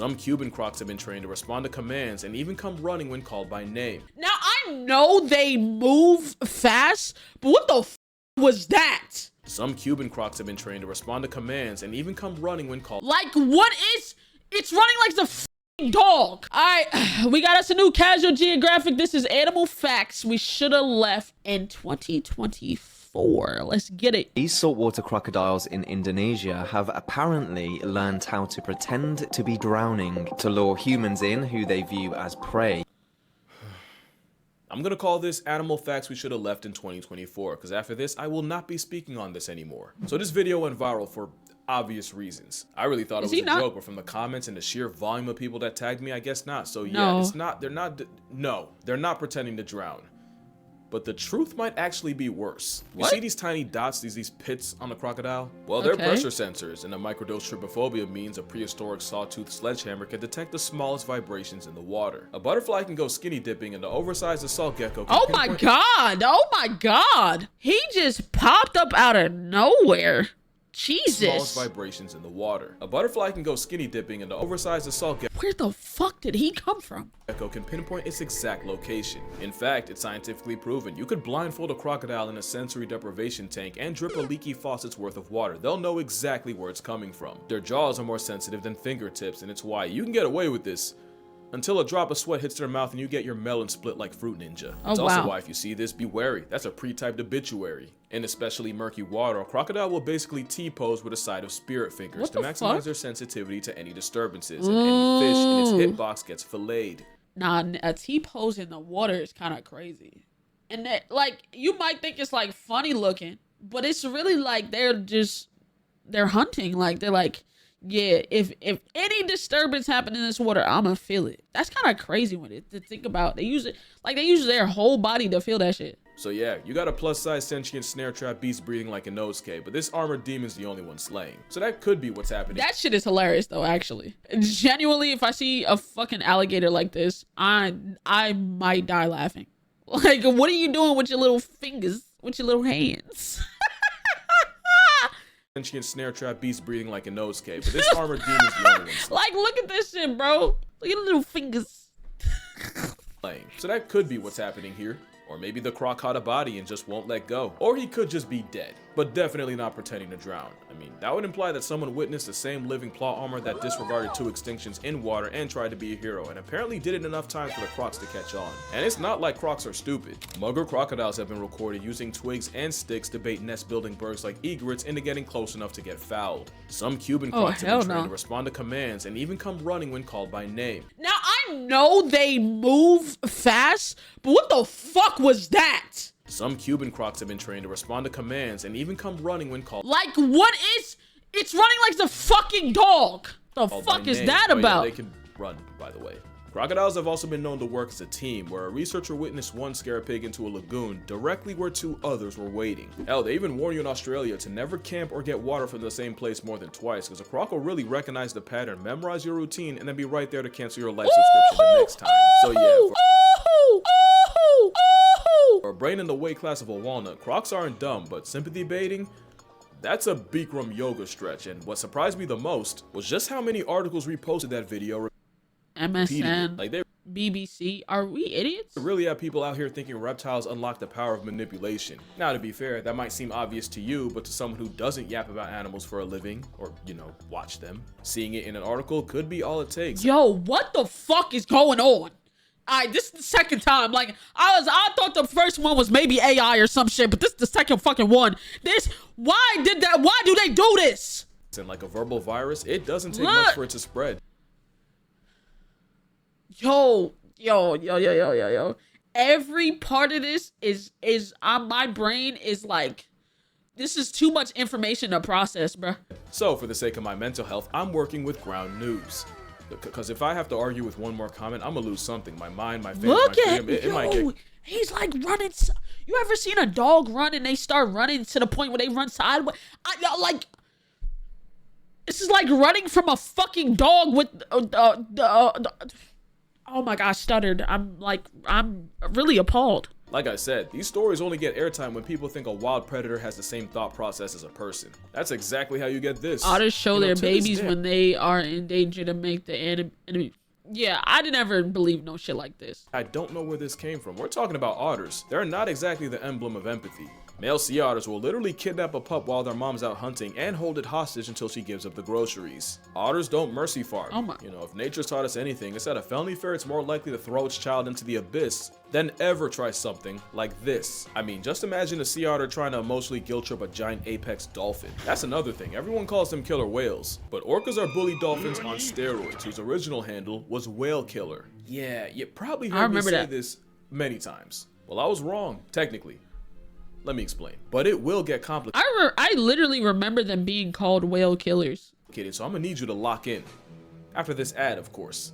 Some Cuban crocs have been trained to respond to commands and even come running when called by name. Now, I know they move fast, but what the f was that? Some Cuban crocs have been trained to respond to commands and even come running when called. Like, what is... It's running like the f***ing dog. All right, we got us a new casual geographic. This is animal facts we should have left in 2024. Let's get it. These saltwater crocodiles in Indonesia have apparently learned how to pretend to be drowning to lure humans in who they view as prey. I'm gonna call this animal facts we should have left in 2024, because after this, I will not be speaking on this anymore. So this video went viral for obvious reasons. I really thought it was a joke, but from the comments and the sheer volume of people that tagged me, I guess not. So yeah, it's not, they're not pretending to drown. But the truth might actually be worse. You see these tiny dots, these pits on the crocodile? Well, they're pressure sensors, and a microdose trypophobia means a prehistoric sawtooth sledgehammer can detect the smallest vibrations in the water. A butterfly can go skinny dipping, and the oversized assault gecko can Oh my god! He just popped up out of nowhere. Jesus. Smallest vibrations in the water. A butterfly can go skinny dipping, and the oversized assault gecko. Where the fuck did he come from? Can pinpoint its exact location. In fact, it's scientifically proven. You could blindfold a crocodile in a sensory deprivation tank and drip a leaky faucet's worth of water. They'll know exactly where it's coming from. Their jaws are more sensitive than fingertips, and it's why you can get away with this until a drop of sweat hits their mouth and you get your melon split like Fruit Ninja. It's also why if you see this, be wary. That's a pre-typed obituary. In especially murky water, a crocodile will basically T-pose with a side of spirit fingers to maximize their sensitivity to any disturbances, and any fish in its hitbox gets filleted. Nah, a T-pose in the water is kind of crazy. And that, like, you might think it's like funny looking, but it's really like they're hunting. Like, they're like, yeah, if any disturbance happen in this water, I'ma feel it. That's kind of crazy when it to think about. They use their whole body to feel that shit. So yeah, you got a plus-size sentient snare trap beast breathing like a Nosuke, but this armored demon's the only one slaying. So that could be what's happening. That shit is hilarious though, actually. Genuinely, if I see a fucking alligator like this, I might die laughing. Like, what are you doing with your little fingers, with your little hands? Sentient snare trap beast breathing like a Nosuke, but this armored demon's the only one slaying. Like, look at this shit, bro. Look at the little fingers. So that could be what's happening here. Or maybe the croc caught a body and just won't let go. Or he could just be dead, but definitely not pretending to drown. I mean, that would imply that someone witnessed the same living plot armor that disregarded 2 extinctions in water and tried to be a hero, and apparently did it enough times for the crocs to catch on. And it's not like crocs are stupid. Mugger crocodiles have been recorded using twigs and sticks to bait nest-building birds like egrets into getting close enough to get fouled. Some Cuban crocs have been trained to respond to commands and even come running when called by name. Now, I know they move fast, but what the fuck was that? Some Cuban crocs have been trained to respond to commands and even come running when called. Like, what is... It's running like the fucking dog. The fuck is that about? Yeah, they can run, by the way. Crocodiles have also been known to work as a team, where a researcher witnessed one scare a pig into a lagoon directly where 2 others were waiting. Hell, they even warn you in Australia to never camp or get water from the same place more than twice, because a croc will really recognize the pattern, memorize your routine, and then be right there to cancel your life subscription the next time. So yeah, for a brain in the weight class of a walnut, crocs aren't dumb, but sympathy baiting? That's a Bikram yoga stretch, and what surprised me the most was just how many articles reposted that video. MSN, like they BBC, are we idiots? Really have people out here thinking reptiles unlock the power of manipulation. Now, to be fair, that might seem obvious to you, but to someone who doesn't yap about animals for a living, or, you know, watch them, seeing it in an article could be all it takes. Yo, what the fuck is going on? This is the second time. Like, I thought the first one was maybe AI or some shit, but this is the second fucking one. Why do they do this? And like a verbal virus, it doesn't take much for it to spread. Yo. Every part of this is on my brain is like, this is too much information to process, bruh. So for the sake of my mental health, I'm working with ground news. Because if I have to argue with one more comment, I'm gonna lose something. My mind, my family, my freedom, it might get... He's like running. You ever seen a dog run and they start running to the point where they run sideways? This is like running from a fucking dog with oh my gosh, stuttered. I'm really appalled. Like I said, these stories only get airtime when people think a wild predator has the same thought process as a person. That's exactly how you get this. Otters show their babies when they are in danger to make the enemy. Yeah, I didn't ever believe no shit like this. I don't know where this came from. We're talking about otters. They're not exactly the emblem of empathy. Male sea otters will literally kidnap a pup while their mom's out hunting and hold it hostage until she gives up the groceries. Otters don't mercy farm. Oh my. You know, if nature's taught us anything, it's that a family ferret's more likely to throw its child into the abyss than ever try something like this. I mean, just imagine a sea otter trying to emotionally guilt trip a giant apex dolphin. That's another thing. Everyone calls them killer whales, but orcas are bully dolphins on steroids, whose original handle was whale killer. Yeah, you probably heard me say this many times. Well, I was wrong, technically. Let me explain. But it will get complicated. I literally remember them being called whale killers. So I'm gonna need you to lock in. After this ad, of course.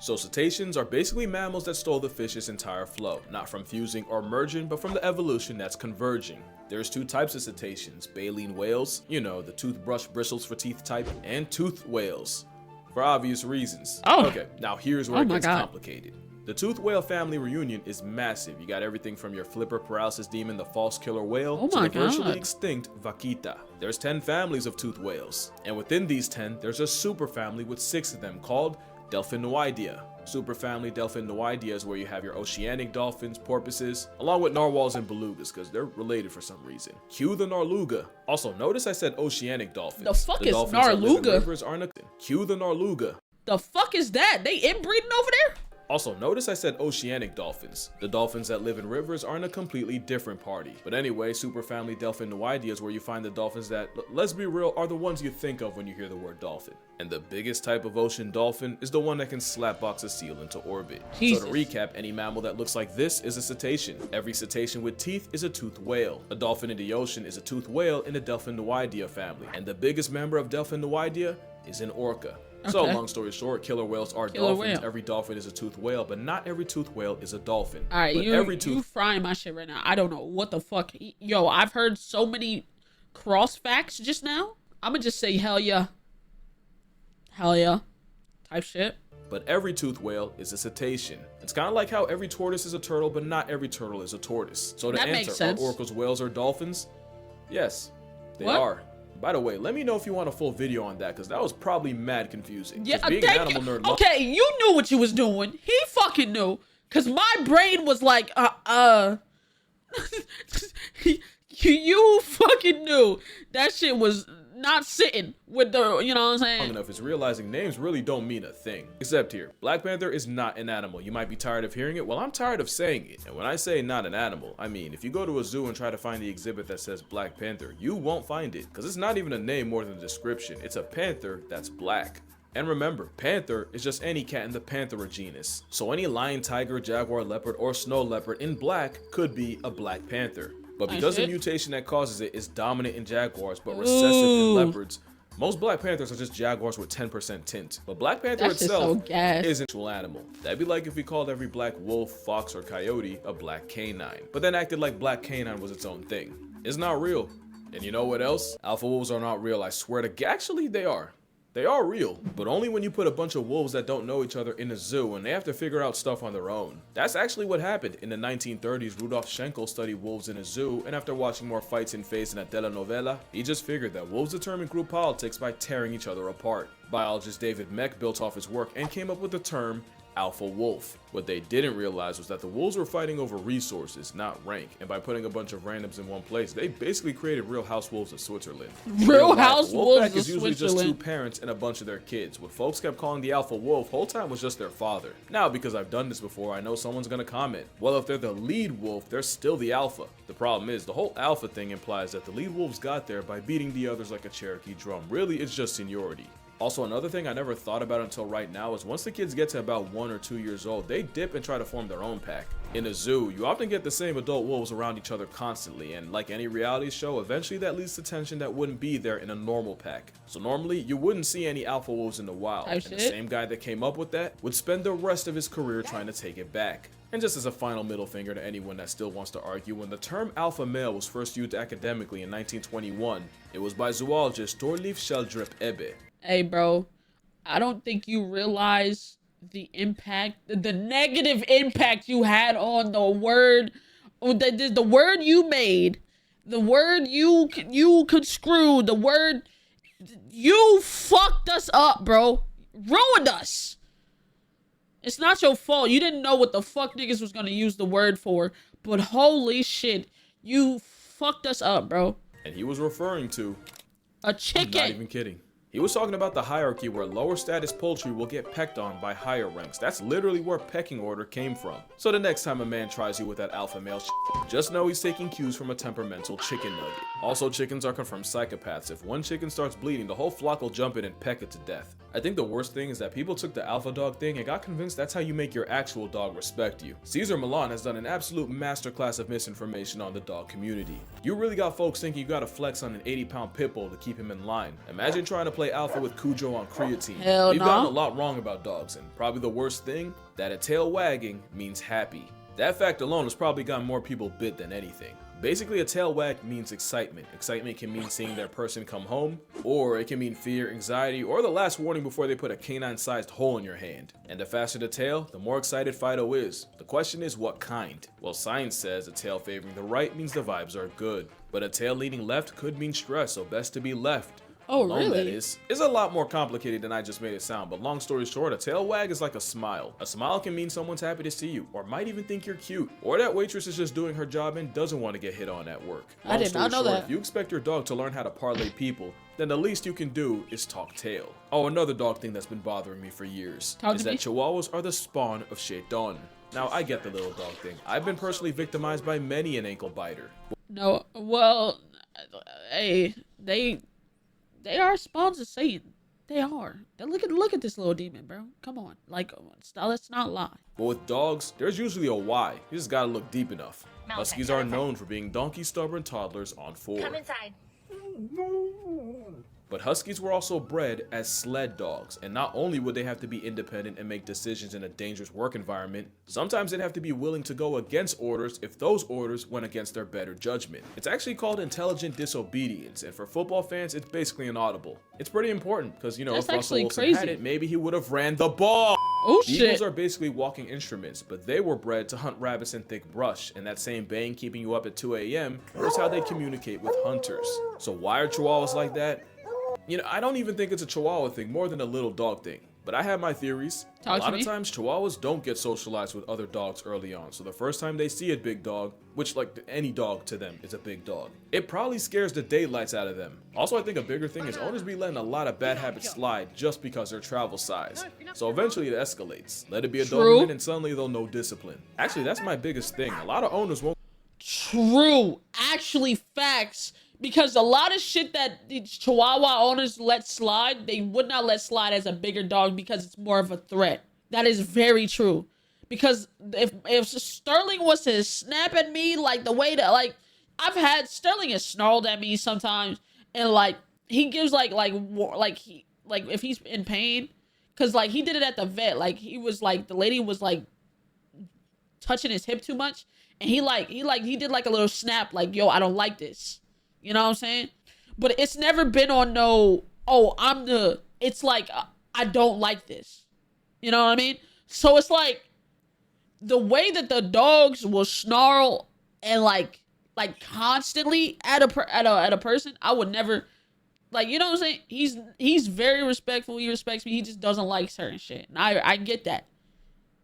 So cetaceans are basically mammals that stole the fish's entire flow, not from fusing or merging, but from the evolution that's converging. There's two types of cetaceans, baleen whales, you know, the toothbrush bristles for teeth type, and toothed whales, for obvious reasons. Oh. Okay, now here's where it gets complicated. The toothed whale family reunion is massive. You got everything from your flipper paralysis demon, the false killer whale, to the virtually extinct vaquita. There's 10 families of toothed whales, and within these 10, there's a superfamily with 6 of them called Delphinoidea. Superfamily Delphinoidea is where you have your oceanic dolphins, porpoises, along with narwhals and belugas, because they're related for some reason. Cue the narluga. Also, notice I said oceanic dolphins. The fuck is narluga? Cue the narluga. The fuck is that? They inbreeding over there? Also, notice I said oceanic dolphins. The dolphins that live in rivers are in a completely different party. But anyway, superfamily Delphinoidea is where you find the dolphins that, let's be real, are the ones you think of when you hear the word dolphin. And the biggest type of ocean dolphin is the one that can slapbox a seal into orbit. Jesus. So to recap, any mammal that looks like this is a cetacean. Every cetacean with teeth is a toothed whale. A dolphin in the ocean is a toothed whale in the Delphinoidea family. And the biggest member of Delphinoidea is an orca. Okay. So long story short, killer whales are dolphins. Every dolphin is a toothed whale, but not every toothed whale is a dolphin. All right, you frying my shit right now. I don't know what the fuck. Yo, I've heard so many cross facts just now. I'm gonna just say hell yeah. Hell yeah. Type shit. But every toothed whale is a cetacean. It's kind of like how every tortoise is a turtle, but not every turtle is a tortoise. So to answer, are orcas whales or dolphins? Yes, they are. By the way, let me know if you want a full video on that, because that was probably mad confusing. Yeah, thank you. Okay, you knew what you was doing. He fucking knew. Because my brain was like, you fucking knew. That shit was not sitting with the, you know what I'm saying? Long enough is realizing names really don't mean a thing. Except here, Black Panther is not an animal. You might be tired of hearing it. Well, I'm tired of saying it. And when I say not an animal, I mean, if you go to a zoo and try to find the exhibit that says Black Panther, you won't find it. Because it's not even a name more than a description. It's a panther that's black. And remember, panther is just any cat in the Panthera genus. So any lion, tiger, jaguar, leopard, or snow leopard in black could be a black panther. But because the mutation that causes it is dominant in jaguars but recessive in leopards, most Black Panthers are just jaguars with 10% tint. But Black Panther itself is an actual animal. That'd be like if we called every black wolf, fox, or coyote a black canine, but then acted like black canine was its own thing. It's not real. And you know what else? Alpha wolves are not real, I swear to God. Actually, they are. They are real, but only when you put a bunch of wolves that don't know each other in a zoo and they have to figure out stuff on their own. That's actually what happened. In the 1930s, Rudolf Schenkel studied wolves in a zoo, and after watching more fights in phase in a telenovela, he just figured that wolves determine group politics by tearing each other apart. Biologist David Mech built off his work and came up with the term alpha wolf. What they didn't realize was that the wolves were fighting over resources, not rank, and by putting a bunch of randoms in one place, they basically created Real House Wolves of Switzerland. Real House Wolves of Switzerland is usually just 2 parents and a bunch of their kids. What folks kept calling the alpha wolf whole time was just their father. Now, because I've done this before, I know someone's gonna comment, well, if they're the lead wolf, they're still the alpha. The problem is, the whole alpha thing implies that the lead wolves got there by beating the others like a Cherokee drum. Really, it's just seniority. Also, another thing I never thought about until right now is once the kids get to about 1 or 2 years old, they dip and try to form their own pack. In a zoo, you often get the same adult wolves around each other constantly, and like any reality show, eventually that leads to tension that wouldn't be there in a normal pack. So normally, you wouldn't see any alpha wolves in the wild, and the same guy that came up with that would spend the rest of his career trying to take it back. And just as a final middle finger to anyone that still wants to argue, when the term alpha male was first used academically in 1921, it was by zoologist Shouldve. Hey, bro, I don't think you realize the impact, the negative impact you had on the word The word you made, the word you construed, the word you fucked us up, bro. Ruined us. It's not your fault. You didn't know what the fuck niggas was gonna use the word for, but holy shit, you fucked us up, bro. And he was referring to a chicken. I'm not even kidding. He was talking about the hierarchy where lower status poultry will get pecked on by higher ranks. That's literally where pecking order came from. So the next time a man tries you with that alpha male just know he's taking cues from a temperamental chicken nugget. Also, chickens are confirmed psychopaths. If one chicken starts bleeding, the whole flock will jump in and peck it to death. I think the worst thing is that people took the alpha dog thing and got convinced that's how you make your actual dog respect you. Cesar Millan has done an absolute masterclass of misinformation on the dog community. You really got folks thinking you gotta flex on an 80-pound pit bull to keep him in line. Imagine trying to play alpha with Cujo on creatine. Hell We've no. gotten a lot wrong about dogs, and probably the worst thing, that a tail wagging means happy. That fact alone has probably gotten more people bit than anything. Basically, a tail wag means excitement. Excitement can mean seeing their person come home, or it can mean fear, anxiety, or the last warning before they put a canine-sized hole in your hand. And the faster the tail, the more excited Fido is. The question is, what kind? Well, science says a tail favoring the right means the vibes are good, but a tail leaning left could mean stress, so best to be left. Oh, Alone, really? That is a lot more complicated than I just made it sound, but long story short, a tail wag is like a smile. A smile can mean someone's happy to see you, or might even think you're cute, or that waitress is just doing her job and doesn't want to get hit on at work. I did not know that. If you expect your dog to learn how to parlay people, then the least you can do is talk tail. Oh, another dog thing that's been bothering me for years is that Chihuahuas are the spawn of Shaitan. Now, I get the little dog thing. I've been personally victimized by many an ankle biter. No, well, hey, they are spawns of Satan. They are. Look at this little demon, bro. Come on, like, let's not lie. But with dogs, there's usually a why. You just gotta look deep enough. Huskies are known for being donkey stubborn toddlers on 4. Come inside. But Huskies were also bred as sled dogs, and not only would they have to be independent and make decisions in a dangerous work environment, sometimes they'd have to be willing to go against orders if those orders went against their better judgment. It's actually called intelligent disobedience, and for football fans, it's basically an audible. It's pretty important, because, you know, That's if Russell Wilson crazy. had it, maybe he would have ran the ball. Oh shit. Beagles are basically walking instruments, but they were bred to hunt rabbits in thick brush, and that same baying keeping you up at 2 a.m. was how they communicate with hunters. So why are Chihuahuas like that? You know, I don't even think it's a Chihuahua thing more than a little dog thing. But I have my theories. A lot of times, Chihuahuas don't get socialized with other dogs early on. So the first time they see a big dog, which like any dog to them is a big dog, it probably scares the daylights out of them. Also, I think a bigger thing is owners be letting a lot of bad habits slide just because they're travel size. So eventually it escalates. Let it be a Doberman and suddenly they'll know discipline. Actually, that's my biggest thing. A lot of owners won't. True. Actually, facts. Because a lot of shit that the Chihuahua owners let slide, they would not let slide as a bigger dog because it's more of a threat. That is very true. Because if Sterling was to snap at me like the way that, like, I've had Sterling has snarled at me sometimes, and like he gives like if he's in pain, cause like he did it at the vet, like he was like the lady was like touching his hip too much, and he did like a little snap, like, yo, I don't like this. You know what I'm saying? But it's never been on no, oh, it's like, I don't like this. You know what I mean? So it's like, the way that the dogs will snarl and like constantly at a person, I would never, like, you know what I'm saying? He's very respectful. He respects me. He just doesn't like certain shit. And I get that.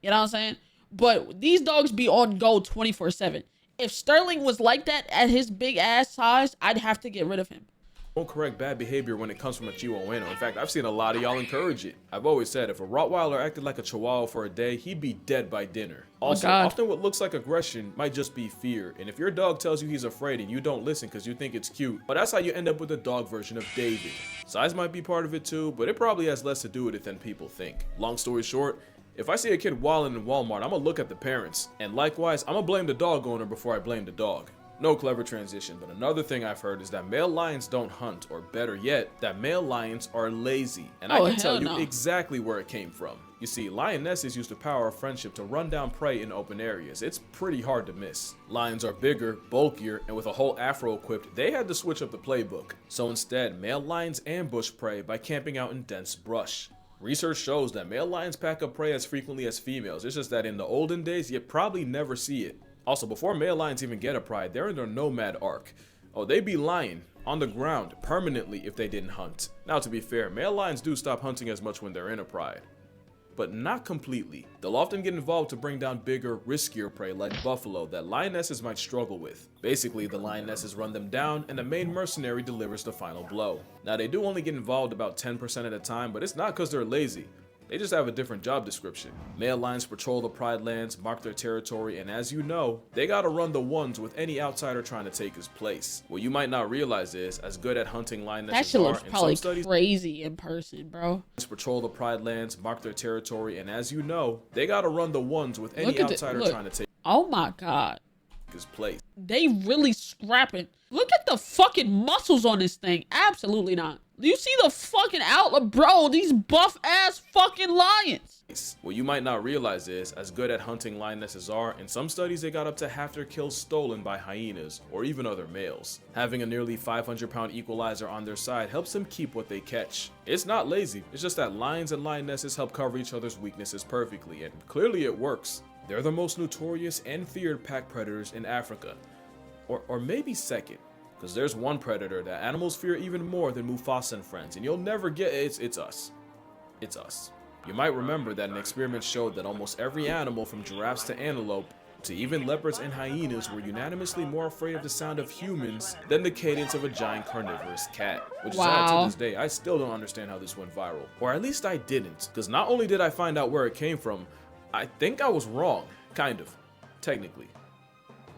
You know what I'm saying? But these dogs be on go 24/7. If Sterling was like that at his big ass size, I'd have to get rid of him. Won't correct bad behavior when it comes from a Chihuahuano. In fact, I've seen a lot of y'all encourage it. I've always said if a Rottweiler acted like a Chihuahua for a day, he'd be dead by dinner. Also, often what looks like aggression might just be fear. And if your dog tells you he's afraid and you don't listen because you think it's cute, but that's how you end up with a dog version of David. Size might be part of it too, but it probably has less to do with it than people think. Long story short, if I see a kid wilding in Walmart, I'm gonna look at the parents. And likewise, I'm gonna blame the dog owner before I blame the dog. No clever transition, but another thing I've heard is that male lions don't hunt, or better yet, that male lions are lazy. And I can tell you exactly where it came from. You see, lionesses use the power of friendship to run down prey in open areas. It's pretty hard to miss. Lions are bigger, bulkier, and with a whole afro equipped, they had to switch up the playbook. So instead, male lions ambush prey by camping out in dense brush. Research shows that male lions pack up prey as frequently as females. It's just that in the olden days, you'd probably never see it. Also, before male lions even get a pride, they're in their nomad arc. Oh, they be lying on the ground permanently if they didn't hunt. Now, to be fair, male lions do stop hunting as much when they're in a pride, but not completely. They'll often get involved to bring down bigger, riskier prey like buffalo that lionesses might struggle with. Basically, the lionesses run them down and the main mercenary delivers the final blow. Now, they do only get involved about 10% of the time, but it's not because they're lazy. They just have a different job description. Male lions patrol the pride lands, mark their territory, and as you know, they gotta run the ones with any outsider trying to take his place. What you might not realize is, as good at hunting lionesses that shit looks are, in probably some studies, crazy in person, bro. patrol the pride lands, mark their territory, and as you know, they gotta run the ones with any outsider trying to take oh my god, his place. they really scrapping. Look at the fucking muscles on this thing. Absolutely not. Do you see the fucking outlook, bro? These buff ass fucking lions. What you might not realize is, as good at hunting lionesses are, in some studies they got up to half their kills stolen by hyenas, or even other males. Having a nearly 500-pound equalizer on their side helps them keep what they catch. It's not lazy, it's just that lions and lionesses help cover each other's weaknesses perfectly, and clearly it works. They're the most notorious and feared pack predators in Africa. Or maybe second, because there's one predator that animals fear even more than Mufasa and friends, and you'll never get it. It's us. It's us. You might remember that an experiment showed that almost every animal from giraffes to antelope to even leopards and hyenas were unanimously more afraid of the sound of humans than the cadence of a giant carnivorous cat. Which is why to this day, I still don't understand how this went viral. Or at least I didn't, because not only did I find out where it came from, I think I was wrong. Kind of. Technically.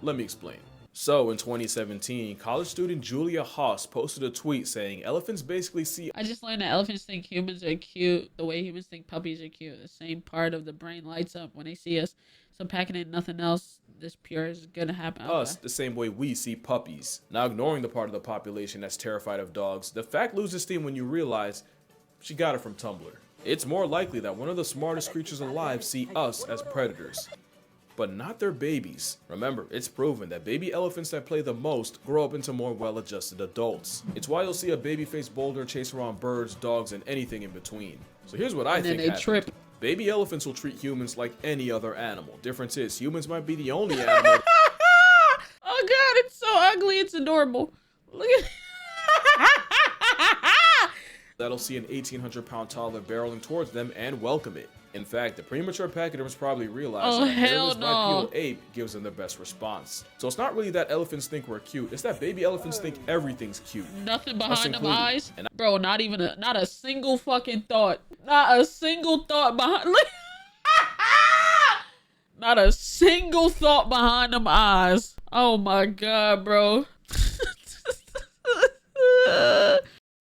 Let me explain. So, in 2017, college student Julia Haas posted a tweet saying elephants basically see— I just learned that elephants think humans are cute the way humans think puppies are cute. The same part of the brain lights up when they see us. So packing in nothing else this pure is gonna happen. us the same way we see puppies. Now, ignoring the part of the population that's terrified of dogs, the fact loses steam when you realize she got it from Tumblr. It's more likely that one of the smartest creatures alive see us as predators, but not their babies. Remember, it's proven that baby elephants that play the most grow up into more well-adjusted adults. It's why you'll see a baby-faced boulder chase around birds, dogs, and anything in between. So here's what I think happened. Trip. Baby elephants will treat humans like any other animal. Difference is, humans might be the only animal— oh god, it's so ugly, it's adorable. Look at that'll see an 1,800-pound toddler barreling towards them and welcome it. In fact, the premature pachyderms probably realize that a hairless bipedal ape gives them the best response. So it's not really that elephants think we're cute, it's that baby elephants think everything's cute. Nothing behind them eyes. Bro, not a single fucking thought. Not a single thought behind— not a single thought behind them eyes. Oh my god, bro.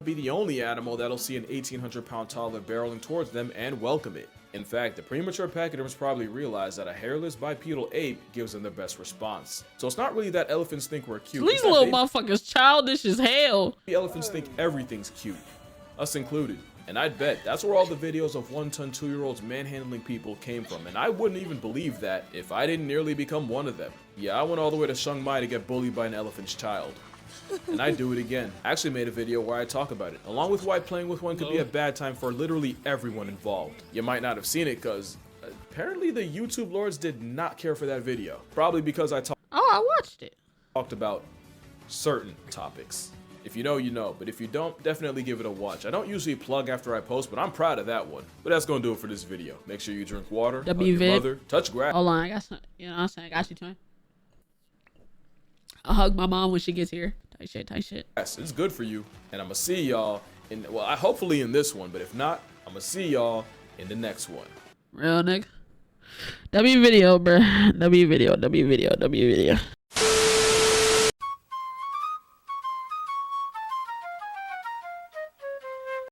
Be the only animal that'll see an 1,800-pound toddler barreling towards them and welcome it. In fact, the premature pachyderms probably realize that a hairless bipedal ape gives them the best response. So it's not really that elephants think we're cute. These little motherfuckers childish as hell. The elephants think everything's cute, us included. And I'd bet that's where all the videos of 1-ton 2-year-olds manhandling people came from. And I wouldn't even believe that if I didn't nearly become one of them. Yeah, I went all the way to Chiang Mai to get bullied by an elephant's child. And I do it again. I actually made a video where I talk about it, along with why playing with one could be a bad time for literally everyone involved. You might not have seen it because apparently the YouTube lords did not care for that video. Probably because I watched it. Talked about certain topics. If you know, you know, but if you don't, definitely give it a watch. I don't usually plug after I post, but I'm proud of that one. But that's gonna do it for this video. Make sure you drink water, hug your mother, touch grass. Hold on, I got some, you know what I'm saying? I got you, twin. I'll hug my mom when she gets here. Tight shit, tight shit. Yes, it's good for you. And I'm gonna see y'all in, well, hopefully in this one, but if not, I'm gonna see y'all in the next one. Real nigga. W video, bruh. W video.